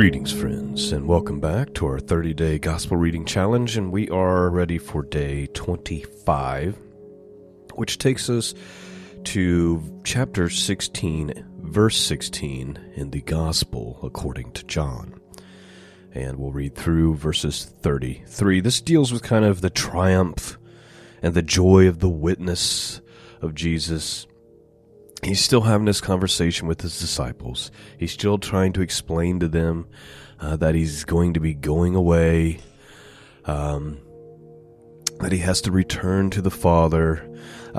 Greetings, friends, and welcome back to our 30-day Gospel Reading Challenge, and we are ready for day 25, which takes us to chapter 16, verse 16 in the Gospel according to John. And we'll read through verses 33. This deals with kind of the triumph and the joy of the witness of Jesus. He's still having this conversation with his disciples. He's still trying to explain to them that he's going to be going away, that he has to return to the Father.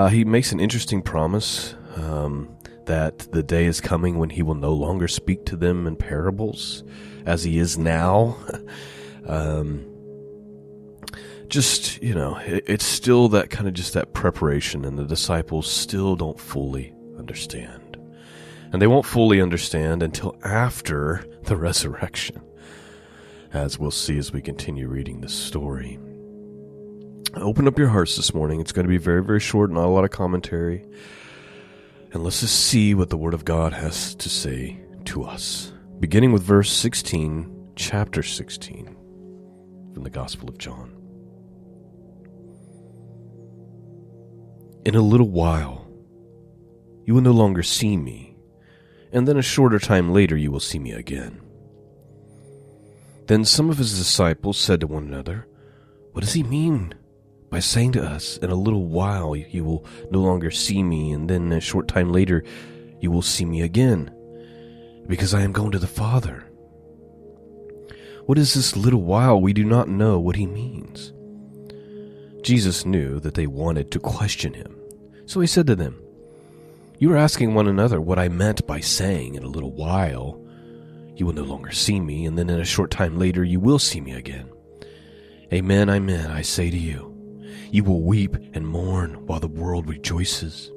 He makes an interesting promise that the day is coming when he will no longer speak to them in parables, as he is now. It's still that kind of just that preparation, and the disciples still don't fully understand. And they won't fully understand until after the resurrection, as we'll see as we continue reading this story. Open up your hearts this morning. It's going to be very, very short, not a lot of commentary. And let's just see what the Word of God has to say to us. Beginning with verse 16, chapter 16, from the Gospel of John. In a little while, you will no longer see me, and then a shorter time later you will see me again. Then some of his disciples said to one another, "What does he mean by saying to us, 'In a little while you will no longer see me, and then a short time later you will see me again, because I am going to the Father'? What is this little while? We do not know what he means." Jesus knew that they wanted to question him, so he said to them, "You are asking one another what I meant by saying, 'In a little while you will no longer see me, and then in a short time later you will see me again.' Amen, amen, I say to you, you will weep and mourn while the world rejoices.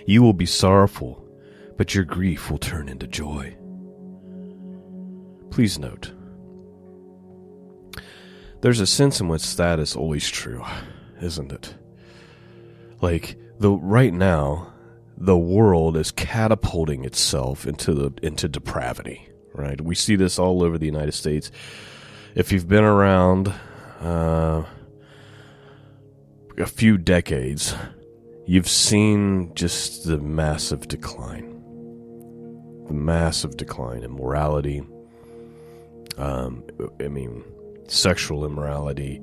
You will be sorrowful, but your grief will turn into joy." Please note, there's a sense in which that is always true, isn't it? Right now, the world is catapulting itself into depravity, right? We see this all over the United States. If you've been around a few decades, you've seen just the massive decline in morality. Sexual immorality,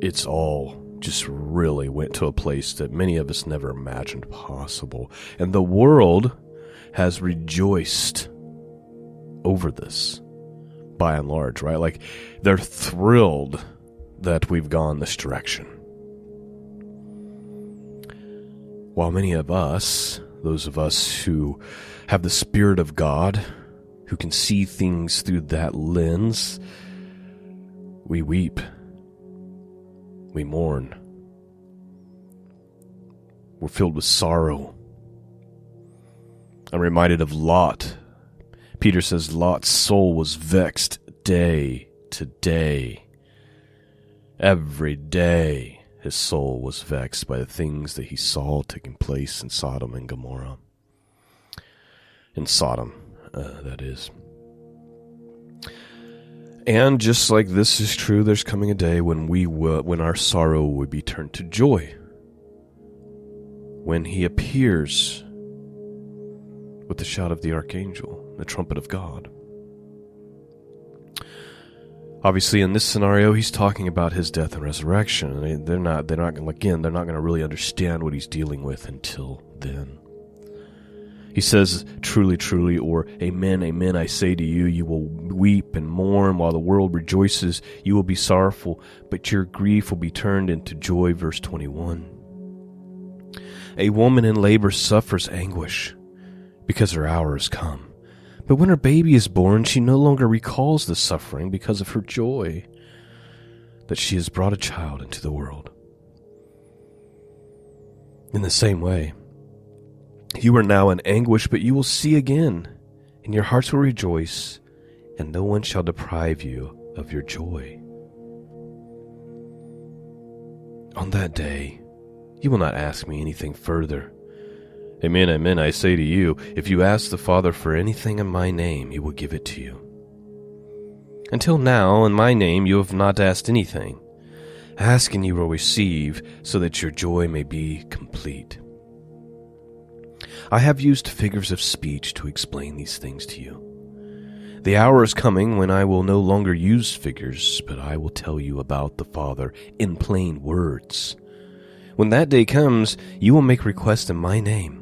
it's all just really went to a place that many of us never imagined possible. And the world has rejoiced over this, by and large, right? They're thrilled that we've gone this direction. While many of us, those of us who have the Spirit of God, who can see things through that lens, we weep. We mourn. We're filled with sorrow. I'm reminded of Lot. Peter says Lot's soul was vexed day to day. Every day his soul was vexed by the things that he saw taking place in Sodom and Gomorrah. In Sodom, that is. And just like this is true, there's coming a day when our sorrow will be turned to joy, when he appears with the shout of the archangel, the trumpet of God. Obviously, in this scenario, he's talking about his death and resurrection. They're not going to really understand what he's dealing with until then. He says, "Truly, truly," or "Amen, amen, I say to you, you will weep and mourn while the world rejoices. You will be sorrowful, but your grief will be turned into joy." Verse 21. "A woman in labor suffers anguish because her hour has come. But when her baby is born, she no longer recalls the suffering because of her joy that she has brought a child into the world. In the same way, you are now in anguish, but you will see again, and your hearts will rejoice, and no one shall deprive you of your joy. On that day, you will not ask me anything further. Amen, amen, I say to you, if you ask the Father for anything in my name, he will give it to you. Until now, in my name, you have not asked anything. Ask and you will receive, so that your joy may be complete. I have used figures of speech to explain these things to you. The hour is coming when I will no longer use figures, but I will tell you about the Father in plain words. When that day comes, you will make requests in my name.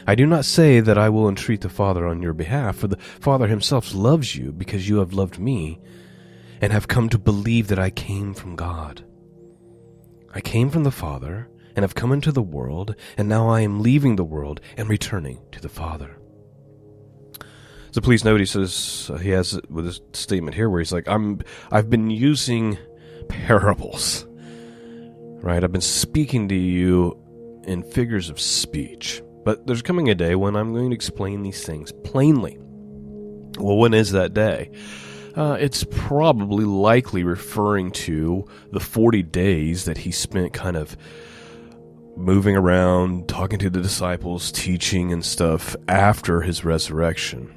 I do not say that I will entreat the Father on your behalf, for the Father himself loves you because you have loved me and have come to believe that I came from God. I came from the Father and have come into the world, and now I am leaving the world and returning to the Father. So please note, he says, he has with his statement here where he's like, I've been using parables, right? I've been speaking to you in figures of speech. But there's coming a day when I'm going to explain these things plainly. Well, when is that day? It's probably likely referring to the 40 days that he spent kind of moving around, talking to the disciples, teaching and stuff after his resurrection.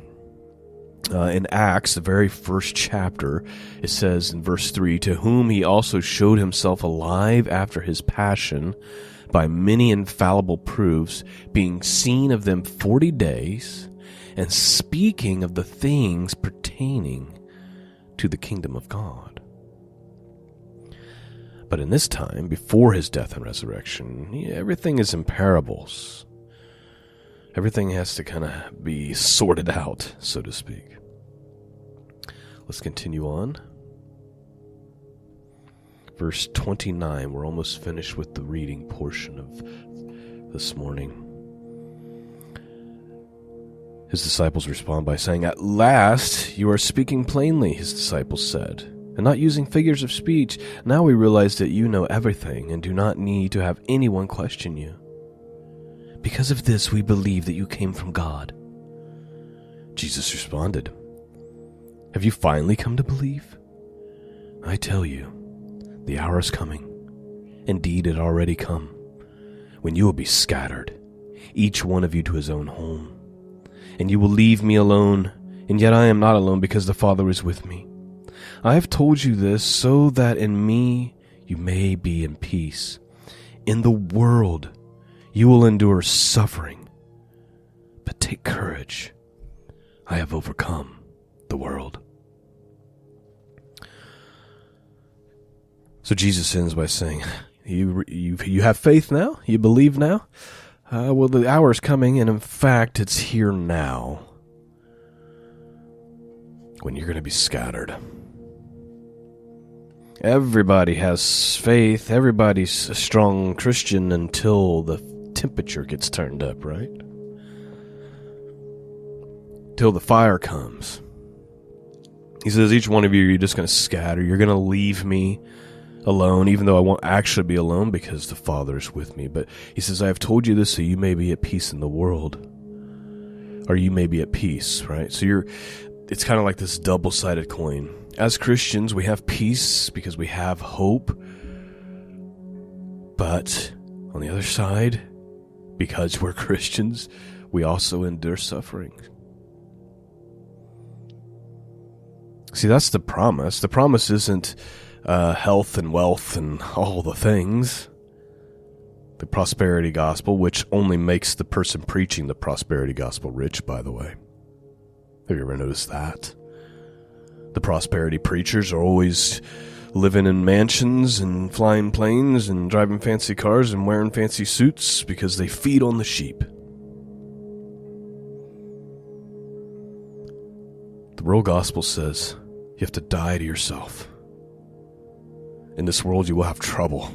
In Acts, the very first chapter, it says in verse 3, to whom he also showed himself alive after his passion, by many infallible proofs, being seen of them 40 days, and speaking of the things pertaining to the kingdom of God. But in this time, before his death and resurrection, everything is in parables. Everything has to kind of be sorted out, so to speak. Let's continue on. Verse 29, we're almost finished with the reading portion of this morning. His disciples respond by saying, at last you are speaking plainly, his disciples said, and not using figures of speech. Now we realize that you know everything and do not need to have anyone question you. Because of this we believe that you came from God. Jesus responded, have you finally come to believe? I tell you, the hour is coming. Indeed, it already come, when you will be scattered, each one of you to his own home. And you will leave me alone, and yet I am not alone, because the Father is with me. I have told you this so that in me you may be in peace. In the world you will endure suffering, but take courage. I have overcome the world. So Jesus ends by saying, you have faith now? You believe now? Well, the hour is coming, and in fact, it's here now, when you're going to be scattered. Everybody has faith. Everybody's a strong Christian until the temperature gets turned up, right? Till the fire comes. He says, each one of you, you're just going to scatter. You're going to leave me alone, even though I won't actually be alone because the Father is with me. But he says, I have told you this so you may be at peace in the world, or you may be at peace, right? So it's kind of like this double-sided coin. As Christians, we have peace because we have hope. But on the other side, because we're Christians, we also endure suffering. See, that's the promise. The promise isn't health and wealth and all the things. The prosperity gospel, which only makes the person preaching the prosperity gospel rich, by the way. Have you ever noticed that? The prosperity preachers are always living in mansions and flying planes and driving fancy cars and wearing fancy suits because they feed on the sheep. The real gospel says you have to die to yourself. In this world, you will have trouble.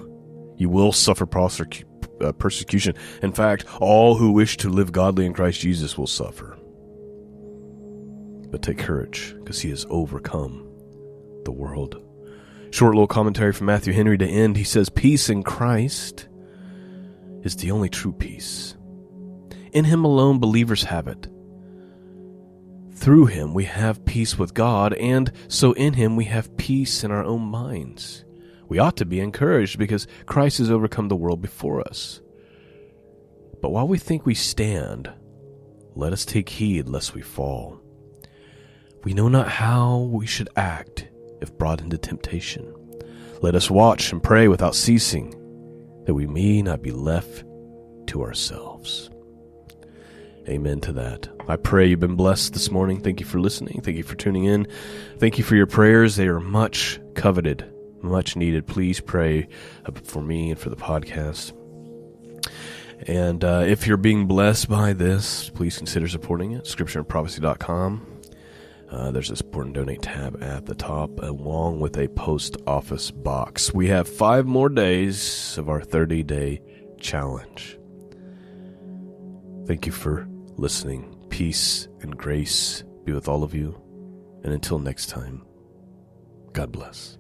You will suffer persecution. In fact, all who wish to live godly in Christ Jesus will suffer. But take courage, because he has overcome the world. Short little commentary from Matthew Henry to end. He says, peace in Christ is the only true peace. In him alone believers have it. Through him we have peace with God, and so in him we have peace in our own minds. We ought to be encouraged because Christ has overcome the world before us. But while we think we stand, let us take heed lest we fall. We know not how we should act if brought into temptation. Let us watch and pray without ceasing, that we may not be left to ourselves. Amen to that. I pray you've been blessed this morning. Thank you for listening. Thank you for tuning in. Thank you for your prayers. They are much coveted, much needed. Please pray for me and for the podcast. And if you're being blessed by this, please consider supporting it. scriptureandprophecy.com. There's a support and donate tab at the top, along with a post office box. We have 5 more days of our 30-day challenge. Thank you for listening. Peace and grace be with all of you. And until next time, God bless.